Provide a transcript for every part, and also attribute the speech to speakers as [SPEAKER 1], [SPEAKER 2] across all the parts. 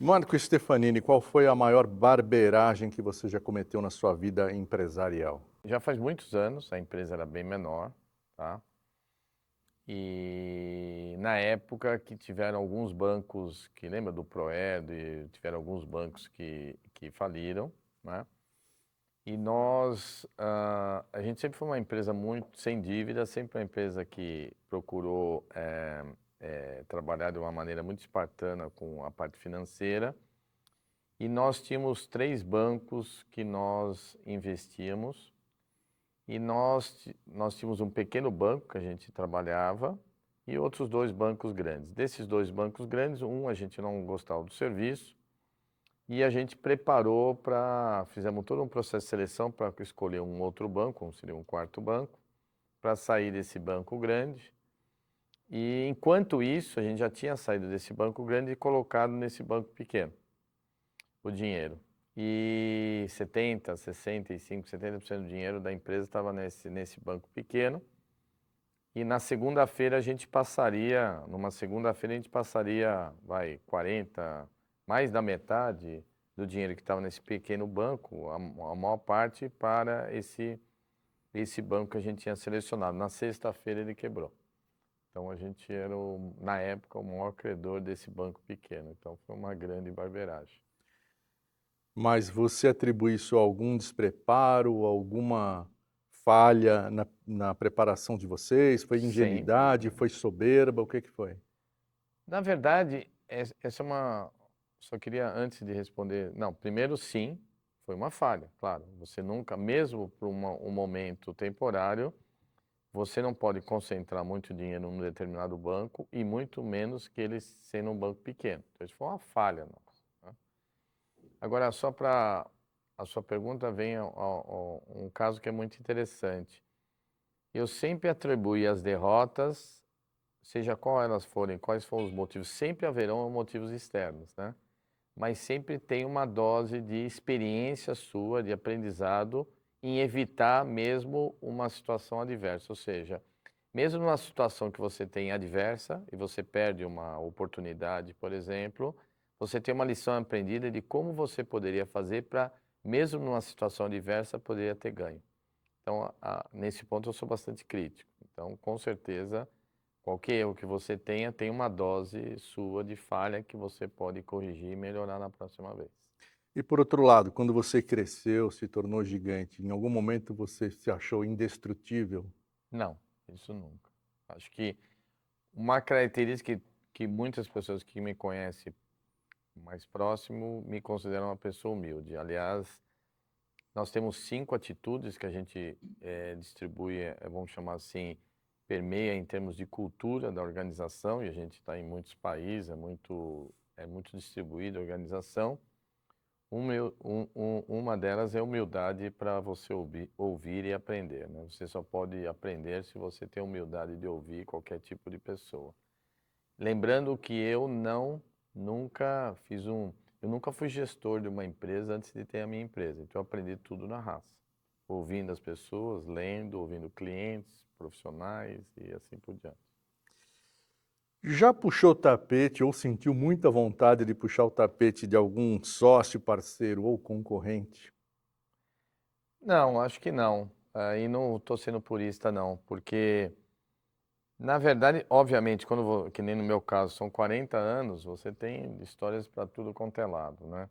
[SPEAKER 1] Marco Stefanini, qual foi a maior barbeiragem que você já cometeu na sua vida empresarial?
[SPEAKER 2] Já faz muitos anos, a empresa era bem menor, tá? E na época que tiveram alguns bancos, que lembra do Proerd, e tiveram alguns bancos que faliram, né? E a gente sempre foi uma empresa muito sem dívida, sempre uma empresa que procurou trabalhar de uma maneira muito espartana com a parte financeira. E nós tínhamos 3 bancos que nós investíamos. E nós tínhamos um pequeno banco que a gente trabalhava e outros 2 bancos grandes. Desses 2 bancos grandes, a gente não gostava do serviço e a gente fizemos todo um processo de seleção para escolher um outro banco, seria um quarto banco, para sair desse banco grande. E enquanto isso, a gente já tinha saído desse banco grande e colocado nesse banco pequeno o dinheiro. E 70, 65, 70% do dinheiro da empresa estava nesse banco pequeno. E na segunda-feira a gente passaria, vai, 40, mais da metade do dinheiro que estava nesse pequeno banco, a maior parte para esse banco que a gente tinha selecionado. Na sexta-feira ele quebrou. Então a gente era, na época, o maior credor desse banco pequeno. Então foi uma grande barbeiragem.
[SPEAKER 1] Mas você atribui isso a algum despreparo, alguma falha na preparação de vocês? Foi
[SPEAKER 2] Sempre.
[SPEAKER 1] ingenuidade, foi soberba, o que que foi?
[SPEAKER 2] Na verdade, essa é uma. Só queria, antes de responder. Não, primeiro, sim, foi uma falha, claro. Você nunca, mesmo por um momento temporário, você não pode concentrar muito dinheiro num determinado banco e muito menos que ele sendo um banco pequeno. Então, isso foi uma falha nossa, né? Agora, só para. A sua pergunta vem a um caso que é muito interessante. Eu sempre atribuí as derrotas, seja qual elas forem, quais foram os motivos, sempre haverão motivos externos, né? Mas sempre tem uma dose de experiência sua, de aprendizado, em evitar mesmo uma situação adversa. Ou seja, mesmo numa situação que você tem adversa e você perde uma oportunidade, por exemplo, você tem uma lição aprendida de como você poderia fazer para, mesmo numa situação adversa, poderia ter ganho. Então, nesse ponto eu sou bastante crítico. Então, com certeza, qualquer erro que você tenha, tem uma dose sua de falha que você pode corrigir e melhorar na próxima vez.
[SPEAKER 1] E por outro lado, quando você cresceu, se tornou gigante, em algum momento você se achou indestrutível?
[SPEAKER 2] Não, isso nunca. Acho que uma característica que muitas pessoas que me conhecem mais próximo me consideram uma pessoa humilde. Aliás, nós temos 5 atitudes que a gente distribui, vamos chamar assim, permeia em termos de cultura da organização, e a gente está em muitos países, é muito distribuída a organização. Uma delas é humildade para você ouvir e aprender, né? Você só pode aprender se você tem humildade de ouvir qualquer tipo de pessoa. Lembrando que eu nunca fui gestor de uma empresa antes de ter a minha empresa. Então eu aprendi tudo na raça, ouvindo as pessoas, lendo, ouvindo clientes, profissionais e assim por diante.
[SPEAKER 1] Já puxou o tapete ou sentiu muita vontade de puxar o tapete de algum sócio, parceiro ou concorrente?
[SPEAKER 2] Não, acho que não. E não estou sendo purista, não, porque, na verdade, obviamente, que nem no meu caso, são 40 anos, você tem histórias para tudo quanto é lado, né?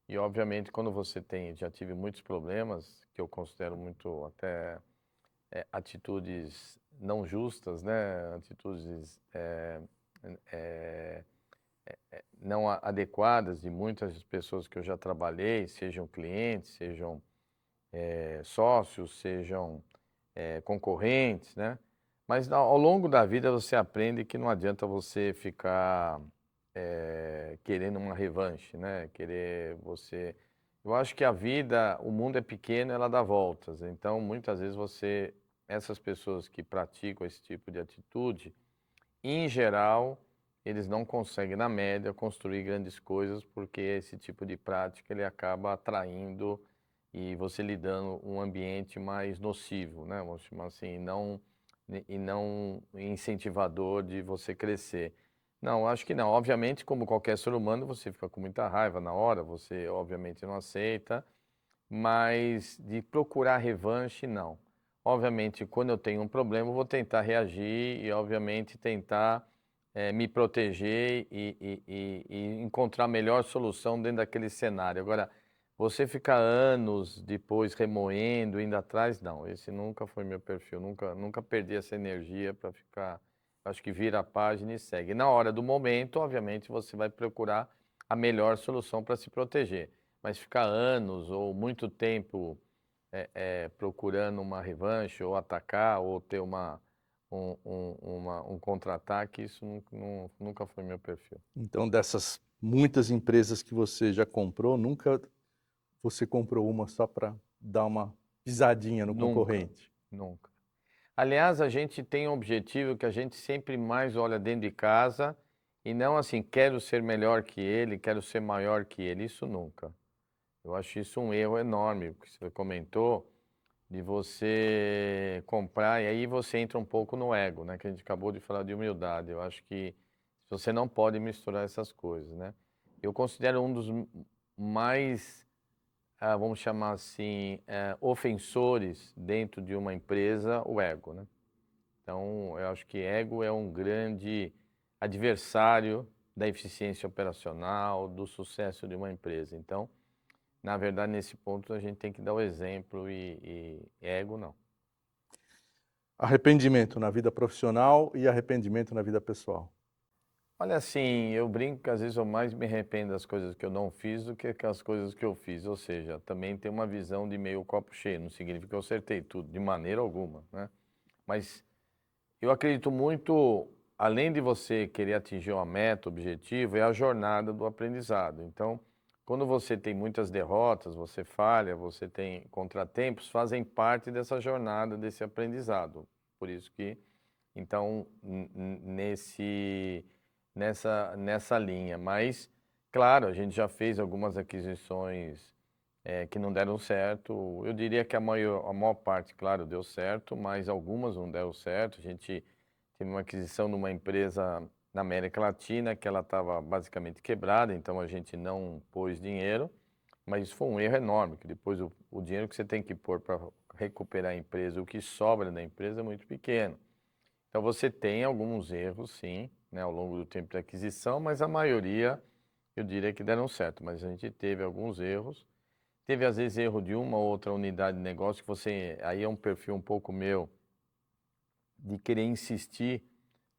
[SPEAKER 2] E, obviamente, quando você já tive muitos problemas, que eu considero muito até atitudes não justas, né? Atitudes é, não adequadas de muitas pessoas que eu já trabalhei, sejam clientes, sejam sócios, sejam concorrentes, né? Mas ao longo da vida você aprende que não adianta você ficar querendo uma revanche, né? Eu acho que a vida, o mundo é pequeno, ela dá voltas. Então, muitas vezes essas pessoas que praticam esse tipo de atitude, em geral, eles não conseguem, na média, construir grandes coisas, porque esse tipo de prática ele acaba atraindo e você lhe dando um ambiente mais nocivo, né? Vamos chamar assim, e não incentivador de você crescer. Não, acho que não. Obviamente, como qualquer ser humano, você fica com muita raiva na hora, você obviamente não aceita, mas de procurar revanche, não. Obviamente, quando eu tenho um problema, eu vou tentar reagir e, obviamente, tentar me proteger e encontrar a melhor solução dentro daquele cenário. Agora, você ficar anos depois remoendo, indo atrás, não. Esse nunca foi meu perfil. Nunca perdi essa energia para ficar. Acho que vira a página e segue. Na hora do momento, obviamente, você vai procurar a melhor solução para se proteger. Mas ficar anos ou muito tempo procurando uma revanche, ou atacar, ou ter um contra-ataque, isso nunca foi meu perfil.
[SPEAKER 1] Então, dessas muitas empresas que você já comprou, nunca você comprou uma só para dar uma pisadinha no
[SPEAKER 2] Nunca,
[SPEAKER 1] concorrente?
[SPEAKER 2] nunca. Aliás, a gente tem um objetivo que a gente sempre mais olha dentro de casa e não assim, quero ser melhor que ele, quero ser maior que ele, isso nunca. Eu acho isso um erro enorme, o que você comentou, de você comprar, e aí você entra um pouco no ego, né? Que a gente acabou de falar de humildade. Eu acho que você não pode misturar essas coisas, né? Eu considero um dos mais, vamos chamar assim, ofensores dentro de uma empresa, o ego, né? Então, eu acho que ego é um grande adversário da eficiência operacional, do sucesso de uma empresa. Então, na verdade, nesse ponto, a gente tem que dar o exemplo e ego não.
[SPEAKER 1] Arrependimento na vida profissional e arrependimento na vida pessoal.
[SPEAKER 2] Olha, assim, eu brinco que às vezes eu mais me arrependo das coisas que eu não fiz do que as coisas que eu fiz. Ou seja, também tem uma visão de meio copo cheio. Não significa que eu acertei tudo, de maneira alguma, né? Mas eu acredito muito, além de você querer atingir uma meta, objetivo, é a jornada do aprendizado. Então, quando você tem muitas derrotas, você falha, você tem contratempos, fazem parte dessa jornada, desse aprendizado. Por isso que, então, nessa linha. Mas, claro, a gente já fez algumas aquisições que não deram certo. Eu diria que a maior parte, claro, deu certo, mas algumas não deram certo. A gente teve uma aquisição de uma empresa na América Latina que ela estava basicamente quebrada, então a gente não pôs dinheiro, mas isso foi um erro enorme, que depois o dinheiro que você tem que pôr para recuperar a empresa, o que sobra da empresa é muito pequeno. Então você tem alguns erros, sim, né, ao longo do tempo de aquisição, mas a maioria eu diria que deram certo, mas a gente teve alguns erros. Teve às vezes erro de uma ou outra unidade de negócio que você, aí é um perfil um pouco meu, de querer insistir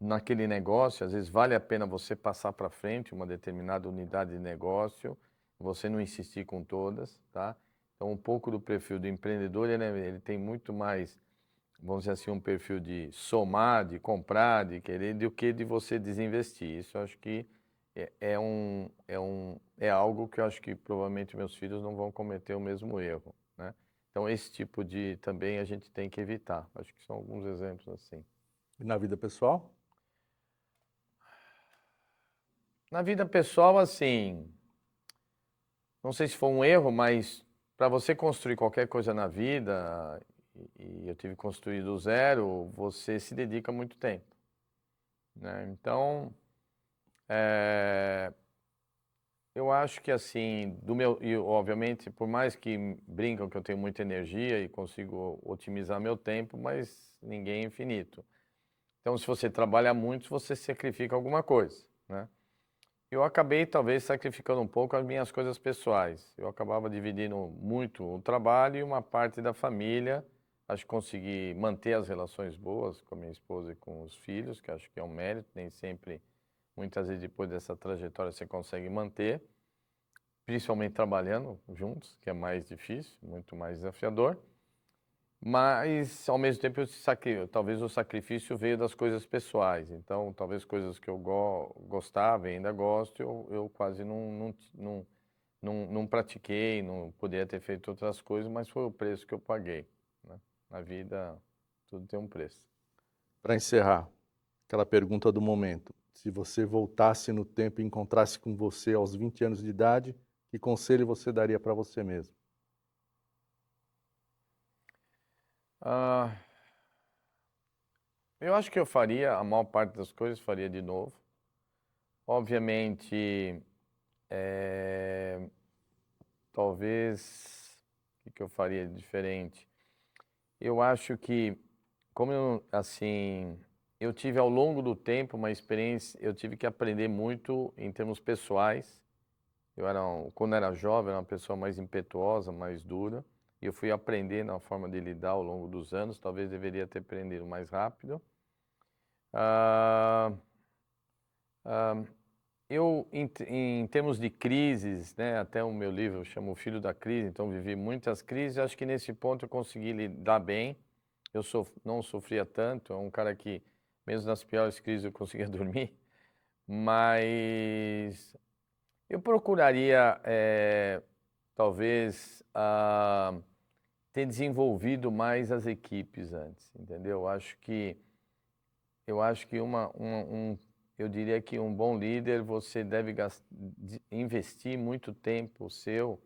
[SPEAKER 2] naquele negócio, às vezes vale a pena você passar para frente uma determinada unidade de negócio, você não insistir com todas, tá? Então, um pouco do perfil do empreendedor, ele tem muito mais, vamos dizer assim, um perfil de somar, de comprar, de querer, do que de você desinvestir. Isso eu acho que é algo que eu acho que provavelmente meus filhos não vão cometer o mesmo erro, né? Então, esse tipo de também a gente tem que evitar. Acho que são alguns exemplos assim.
[SPEAKER 1] E na vida pessoal?
[SPEAKER 2] Na vida pessoal, assim, não sei se foi um erro, mas para você construir qualquer coisa na vida, e eu tive que construir do zero, você se dedica muito tempo, né? Então, eu acho que assim, e obviamente, por mais que brincam que eu tenho muita energia e consigo otimizar meu tempo, mas ninguém é infinito. Então, se você trabalha muito, você sacrifica alguma coisa, né? Eu acabei talvez sacrificando um pouco as minhas coisas pessoais. Eu acabava dividindo muito o trabalho e uma parte da família. Acho que consegui manter as relações boas com a minha esposa e com os filhos, que acho que é um mérito. Nem sempre, muitas vezes depois dessa trajetória, você consegue manter, principalmente trabalhando juntos, que é mais difícil, muito mais desafiador. Mas, ao mesmo tempo, talvez o sacrifício veio das coisas pessoais. Então, talvez coisas que eu gostava e ainda gosto, eu quase não pratiquei, não poderia ter feito outras coisas, mas foi o preço que eu paguei, né? Na vida, tudo tem um preço.
[SPEAKER 1] Para encerrar, aquela pergunta do momento. Se você voltasse no tempo e encontrasse com você aos 20 anos de idade, que conselho você daria para você mesmo?
[SPEAKER 2] Ah, eu acho que eu faria, a maior parte das coisas faria de novo. obviamente, talvez, o que eu faria de diferente? Eu acho que, como eu, assim, eu tive ao longo do tempo uma experiência, eu tive que aprender muito em termos pessoais. Quando era jovem, era uma pessoa mais impetuosa, mais dura. E eu fui aprendendo a forma de lidar ao longo dos anos. Talvez deveria ter aprendido mais rápido. Ah, ah, em termos de crises, né, até o meu livro chama O Filho da Crise, então vivi muitas crises. Acho que nesse ponto eu consegui lidar bem. Não sofria tanto. É um cara que, mesmo nas piores crises, eu conseguia dormir. Mas eu procuraria, talvez, ter desenvolvido mais as equipes antes, entendeu? Eu acho que eu diria que um bom líder, você deve investir muito tempo seu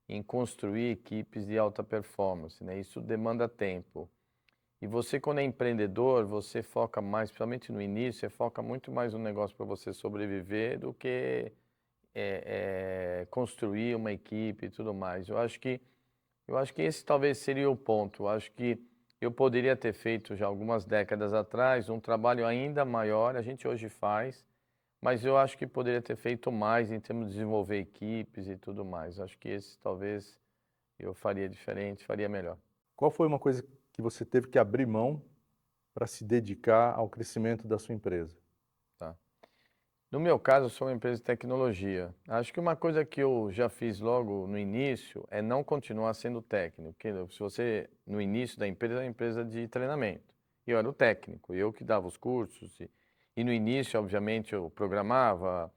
[SPEAKER 2] em construir equipes de alta performance, né? Isso demanda tempo. E você, quando é empreendedor, você foca mais, principalmente no início, você foca muito mais no negócio para você sobreviver do que construir uma equipe e tudo mais. Eu acho que esse talvez seria o ponto. Eu acho que eu poderia ter feito já algumas décadas atrás um trabalho ainda maior, a gente hoje faz, mas eu acho que poderia ter feito mais em termos de desenvolver equipes e tudo mais. Eu acho que esse talvez eu faria diferente, faria melhor.
[SPEAKER 1] Qual foi uma coisa que você teve que abrir mão para se dedicar ao crescimento da sua empresa?
[SPEAKER 2] Tá? No meu caso, eu sou uma empresa de tecnologia. Acho que uma coisa que eu já fiz logo no início é não continuar sendo técnico. Porque se você, no início da empresa, é uma empresa de treinamento. E eu era o técnico, eu que dava os cursos. E no início, obviamente, eu programava,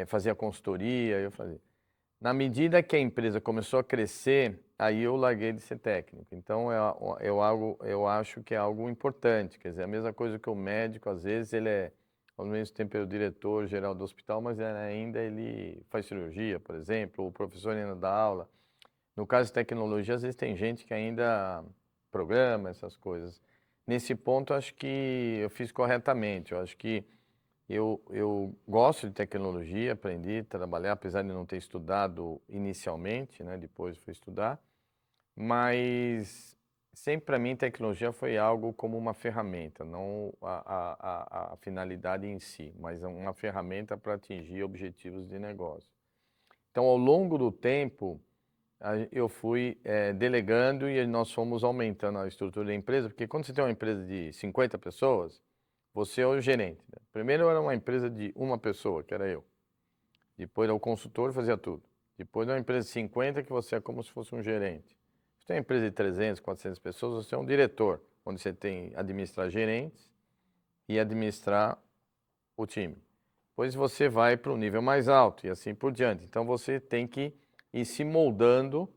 [SPEAKER 2] fazia consultoria, eu fazia. Na medida que a empresa começou a crescer, aí eu larguei de ser técnico. Então, eu acho que é algo importante. Quer dizer, a mesma coisa que o médico, às vezes, ele é, ao mesmo tempo, é o diretor-geral do hospital, mas ainda ele faz cirurgia, por exemplo, ou o professor ainda dá aula. No caso de tecnologia, às vezes tem gente que ainda programa essas coisas. Nesse ponto, acho que eu fiz corretamente. Eu acho que eu gosto de tecnologia, aprendi a trabalhar, apesar de não ter estudado inicialmente, né? Depois fui estudar, mas sempre para mim tecnologia foi algo como uma ferramenta, não a finalidade em si, mas uma ferramenta para atingir objetivos de negócio. Então, ao longo do tempo, eu fui delegando e nós fomos aumentando a estrutura da empresa, porque quando você tem uma empresa de 50 pessoas, você é o gerente, né? Primeiro era uma empresa de uma pessoa, que era eu. Depois era o consultor, fazia tudo. Depois era uma empresa de 50, que você é como se fosse um gerente. Você tem uma empresa de 300, 400 pessoas, você é um diretor, onde você tem administrar gerentes e administrar o time. Depois você vai para um nível mais alto e assim por diante. Então você tem que ir se moldando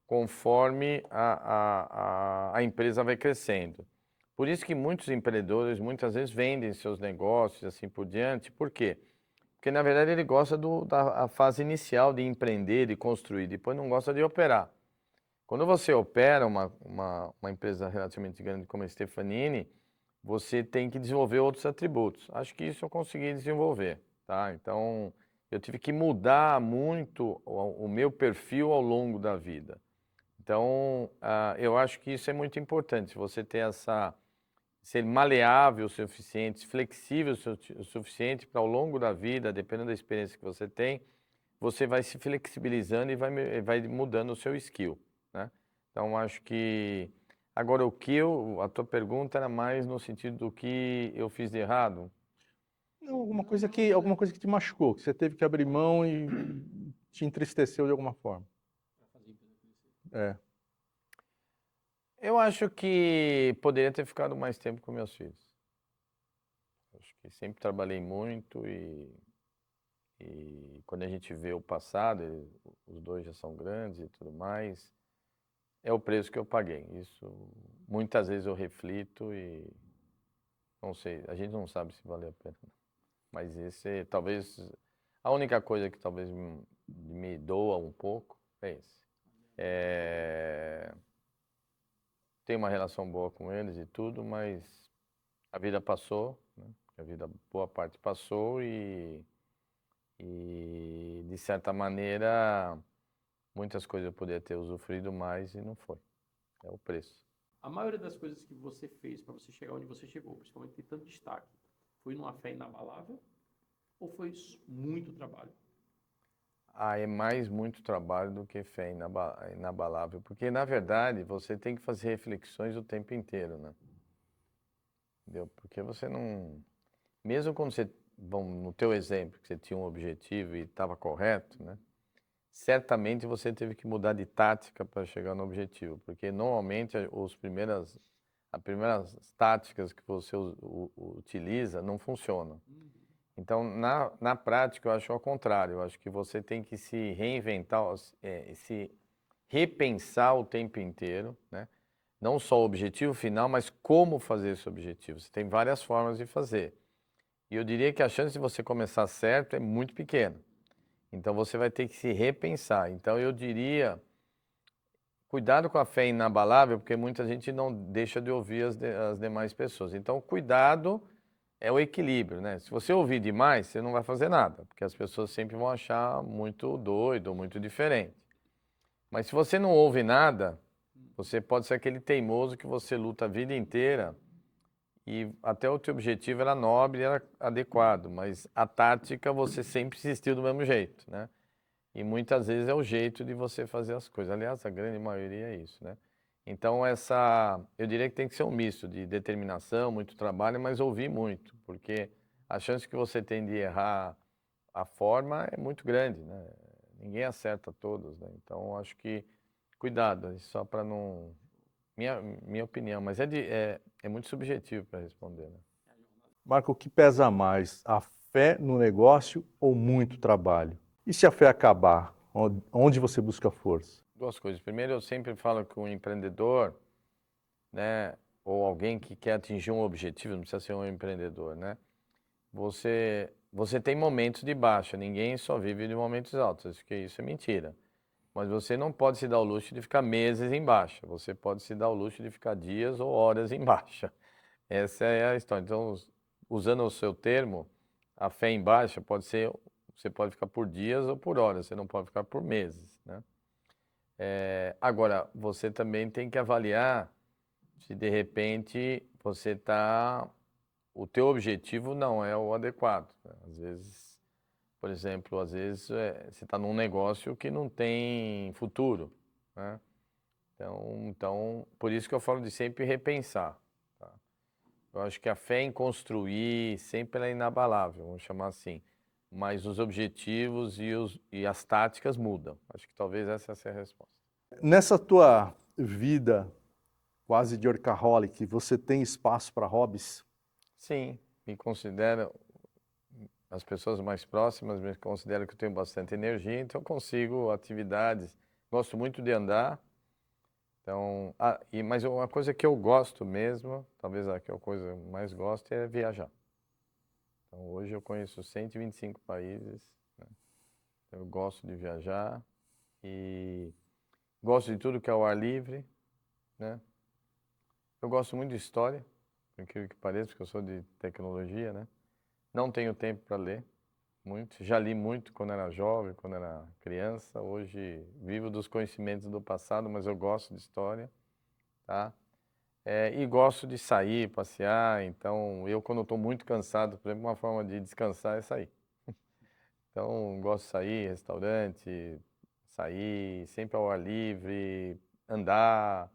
[SPEAKER 2] conforme a empresa vai crescendo. Por isso que muitos empreendedores muitas vezes vendem seus negócios e assim por diante. Por quê? Porque na verdade ele gosta da fase inicial de empreender, de construir, depois não gosta de operar. Quando você opera uma empresa relativamente grande como a Stefanini, você tem que desenvolver outros atributos. Acho que isso eu consegui desenvolver, tá? Então, eu tive que mudar muito o meu perfil ao longo da vida. Então, eu acho que isso é muito importante, você ter ser maleável o suficiente, flexível o suficiente para ao longo da vida, dependendo da experiência que você tem, você vai se flexibilizando e vai mudando o seu skill, né? Então, acho que... Agora, a tua pergunta era mais no sentido do que eu fiz de errado?
[SPEAKER 1] Não, alguma coisa que te machucou, que você teve que abrir mão e te entristeceu de alguma forma. É.
[SPEAKER 2] Eu acho que poderia ter ficado mais tempo com meus filhos. Acho que sempre trabalhei muito e quando a gente vê o passado, os dois já são grandes e tudo mais, é o preço que eu paguei. Isso muitas vezes eu reflito e não sei, a gente não sabe se valeu a pena. Mas esse talvez a única coisa que talvez me doa um pouco é esse. Tenho uma relação boa com eles e tudo, mas a vida passou, né? A vida, boa parte passou E, de certa maneira, muitas coisas eu poderia ter usufruído mais e não foi. É o preço.
[SPEAKER 3] A maioria das coisas que você fez para você chegar onde você chegou, principalmente ter tanto destaque, foi numa fé inabalável ou foi muito trabalho?
[SPEAKER 2] É mais muito trabalho do que fé inabalável, porque, na verdade, você tem que fazer reflexões o tempo inteiro, né? Entendeu? Porque você não... Mesmo quando você, bom, no teu exemplo, que você tinha um objetivo e estava correto, né? Certamente você teve que mudar de tática para chegar no objetivo, porque normalmente as primeiras táticas que você utiliza não funcionam. Então, na prática, eu acho ao contrário. Eu acho que você tem que se reinventar, se repensar o tempo inteiro, né? Não só o objetivo final, mas como fazer esse objetivo. Você tem várias formas de fazer. E eu diria que a chance de você começar certo é muito pequena. Então, você vai ter que se repensar. Então, eu diria, cuidado com a fé inabalável, porque muita gente não deixa de ouvir as demais pessoas. Então, cuidado é o equilíbrio, né? Se você ouvir demais, você não vai fazer nada, porque as pessoas sempre vão achar muito doido ou muito diferente. Mas se você não ouve nada, você pode ser aquele teimoso que você luta a vida inteira e até o teu objetivo era nobre, era adequado, mas a tática você sempre insistiu do mesmo jeito, né? E muitas vezes é o jeito de você fazer as coisas. Aliás, a grande maioria é isso, né? Então, eu diria que tem que ser um misto de determinação, muito trabalho, mas ouvir muito, porque a chance que você tem de errar a forma é muito grande, né? Ninguém acerta todos, né? Então, acho que cuidado, só para não... Minha opinião, mas é muito subjetivo para responder, né?
[SPEAKER 1] Marco, o que pesa mais, a fé no negócio ou muito trabalho? E se a fé acabar, onde você busca força?
[SPEAKER 2] Duas coisas. Primeiro, eu sempre falo que um empreendedor, né, ou alguém que quer atingir um objetivo, não precisa ser um empreendedor, né? Você tem momentos de baixa, ninguém só vive de momentos altos, acho que isso é mentira. Mas você não pode se dar o luxo de ficar meses em baixa, você pode se dar o luxo de ficar dias ou horas em baixa. Essa é a história. Então, usando o seu termo, a fé em baixa pode ser, você pode ficar por dias ou por horas, você não pode ficar por meses, né? Agora, você também tem que avaliar se de repente o teu objetivo não é o adequado, né? Às vezes, por exemplo, você está num negócio que não tem futuro, né? Então, por isso que eu falo de sempre repensar, tá? Eu acho que a fé em construir sempre é inabalável, vamos chamar assim. Mas os objetivos e as táticas mudam. Acho que talvez essa seja a resposta.
[SPEAKER 1] Nessa tua vida quase de workaholic, você tem espaço para hobbies?
[SPEAKER 2] Sim, me considero, as pessoas mais próximas me consideram que eu tenho bastante energia, então eu consigo atividades. Gosto muito de andar. Então, mas uma coisa que eu gosto mesmo, talvez a que eu coisa mais gosto é viajar. Então, hoje eu conheço 125 países, né? Eu gosto de viajar e gosto de tudo que é ao ar livre, né? Eu gosto muito de história, por incrível que pareça, porque eu sou de tecnologia, né? Não tenho tempo para ler muito. Já li muito quando era jovem, quando era criança. Hoje vivo dos conhecimentos do passado, mas eu gosto de história, tá? E gosto de sair, passear. Então, quando estou muito cansado, por exemplo, uma forma de descansar é sair. Então, gosto de sair, restaurante, sair sempre ao ar livre, andar.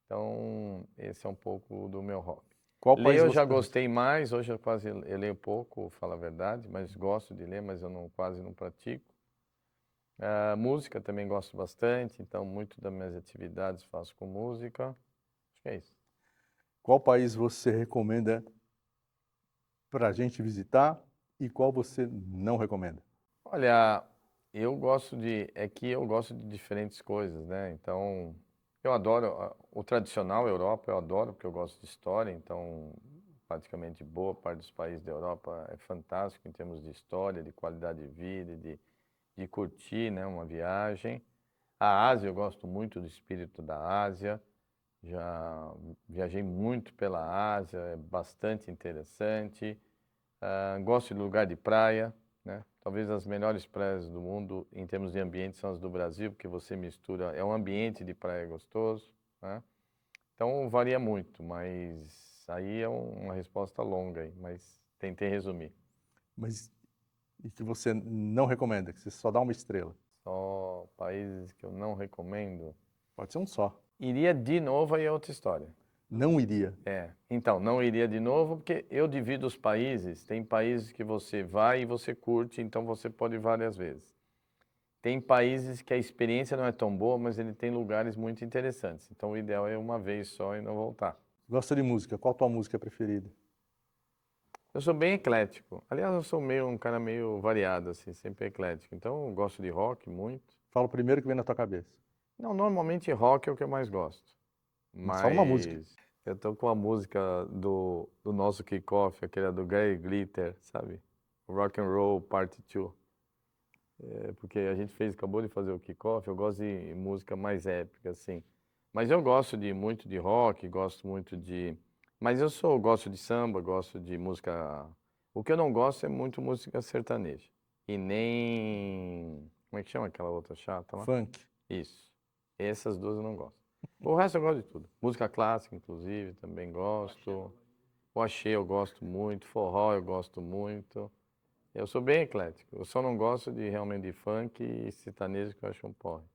[SPEAKER 2] Então, esse é um pouco do meu hobby.
[SPEAKER 1] Qual
[SPEAKER 2] Ler
[SPEAKER 1] país
[SPEAKER 2] eu já
[SPEAKER 1] você...
[SPEAKER 2] gostei mais, hoje eu leio pouco, falo a verdade, mas gosto de ler, mas eu quase não pratico. Música também gosto bastante, então muito das minhas atividades faço com música. Acho que é isso.
[SPEAKER 1] Qual país você recomenda para a gente visitar e qual você não recomenda?
[SPEAKER 2] Olha, que eu gosto de diferentes coisas, né? Então, eu adoro o tradicional Europa, eu adoro porque eu gosto de história, então praticamente boa parte dos países da Europa é fantástico em termos de história, de qualidade de vida, de curtir, né, uma viagem. A Ásia, eu gosto muito do espírito da Ásia, já viajei muito pela Ásia, é bastante interessante. Gosto de lugar de praia, né? talvez as melhores praias do mundo em termos de ambiente são as do Brasil, porque você mistura, é um ambiente de praia gostoso, né? Então varia muito, mas aí é uma resposta longa aí, mas tentei resumir.
[SPEAKER 1] Mas e que você não recomenda, que você só dá uma estrela?
[SPEAKER 2] Só países que eu não recomendo.
[SPEAKER 1] Pode ser um só.
[SPEAKER 2] Iria de novo, aí é outra história.
[SPEAKER 1] Não iria.
[SPEAKER 2] Então, não iria de novo, porque eu divido os países. Tem países que você vai e você curte, então você pode ir várias vezes. Tem países que a experiência não é tão boa, mas ele tem lugares muito interessantes. Então, o ideal é uma vez só e não voltar.
[SPEAKER 1] Gosta de música? Qual a tua música preferida?
[SPEAKER 2] Eu sou bem eclético. Aliás, eu sou um cara meio variado, assim, sempre eclético. Então, eu gosto de rock muito.
[SPEAKER 1] Fala o primeiro que vem na tua cabeça.
[SPEAKER 2] Não, normalmente rock é o que eu mais gosto. Mas
[SPEAKER 1] Fala uma música.
[SPEAKER 2] eu tô com a música do nosso kickoff, aquele do Gary Glitter, sabe? Rock and Roll Part 2. Porque a gente acabou de fazer o kickoff, eu gosto de música mais épica, assim. Mas eu gosto muito de rock, gosto muito de... Mas gosto de samba, gosto de música... O que eu não gosto é muito música sertaneja. E nem... Como é que chama aquela outra chata lá?
[SPEAKER 1] Funk.
[SPEAKER 2] Isso. Essas duas eu não gosto. O resto eu gosto de tudo. Música clássica, inclusive, também gosto. O axé eu gosto muito. Forró eu gosto muito. Eu sou bem eclético. Eu só não gosto realmente de funk e sertanejo, que eu acho um porre.